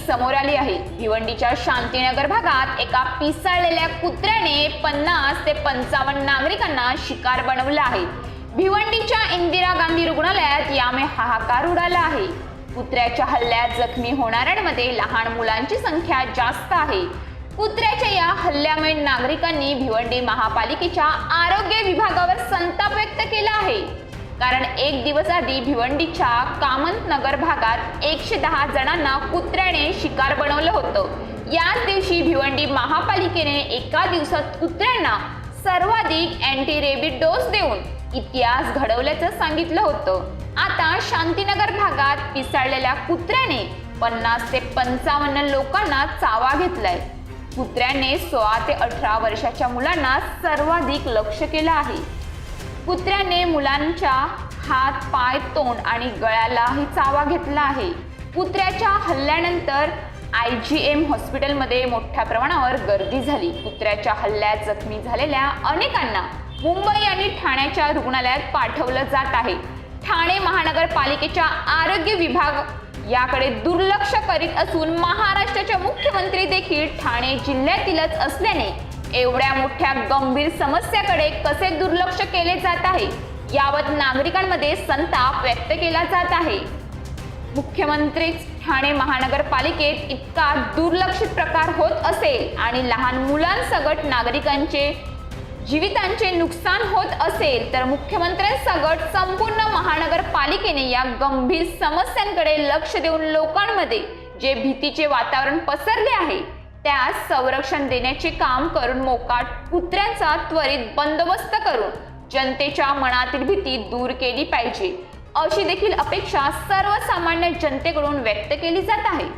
समोर आली आहे। भिवंडीच्या शांतीनगर भागात एका पिसाळलेल्या कुत्र्याने 50 ते 55 नागरिकांना शिकार बनवला आहे। भिवंडीच्या इंदिरा गांधी रुग्णालयात यामुळे हाहाकार उडाला आहे। कुत्र्याच्या हल्ल्यात जखमी होणाऱ्यांमध्ये लहान मुलांची संख्या जास्त आहे। कुत्र्याच्या या हल्ल्यामुळे नागरिकांनी भिवंडी महापालिकेच्या आरोग्य विभागावर संताप व्यक्त केला आहे। कारण एक दिवस आधी भिवंडीच्या कामत नगर भागात 110 जणांना कुत्र्याने शिकार बनवलं होतं। याच दिवशी भिवंडी महापालिकेने एका दिवसात कुत्र्यांना सर्वाधिक अँटी रेबीज डोस देऊन इतिहास घडवल्याचं सांगितलं होतं। आता शांतीनगर भागात पिसाळलेल्या कुत्र्याने 50 ते 55 लोकांना चावा घेतलाय। कुत्र्याने 16 ते 18 वर्षाच्या मुलांना सर्वाधिक लक्ष्य केलं आहे। कुत्र्याने मुलांच्या हात, पाय, तोंड आणि गळ्यालाही चावा घेतला आहे। कुत्र्याच्या हल्ल्यानंतर IGM हॉस्पिटलमध्ये मोठ्या प्रमाणावर गर्दी झाली। कुत्र्याच्या हल्ल्यात जखमी झालेल्या अनेकांना मुंबई आणि ठाण्याच्या रुग्णालयात पाठवलं जात आहे। ठाणे महानगरपालिकेच्या आरोग्य विभाग याकडे दुर्लक्ष करीत असून महाराष्ट्राचे मुख्यमंत्री देखील ठाणे जिल्ह्यातीलच असल्याने एवढ्या मोठ्या गंभीर समस्याकडे कसे दुर्लक्ष केले जात आहे यावर नागरिकांमध्ये संताप व्यक्त केला जात आहे। मुख्यमंत्री ठाणे महानगरपालिकेत इतका दुर्लक्षित प्रकार होत असेल आणि लहान मुलांसकट नागरिकांचे जीवितांचे नुकसान होत असेल तर मुख्यमंत्र्यांसकट संपूर्ण महानगरपालिकेने या गंभीर समस्यांकडे लक्ष देऊन लोकांमध्ये जे भीतीचे वातावरण पसरले आहे त्यास संरक्षण देण्याचे काम करून मोकाट कुत्र्यांचा त्वरित बंदोबस्त करून जनतेच्या मनातील भीती दूर केली पाहिजे अशी देखील अपेक्षा सर्वसामान्य जनतेकडून व्यक्त केली जात आहे।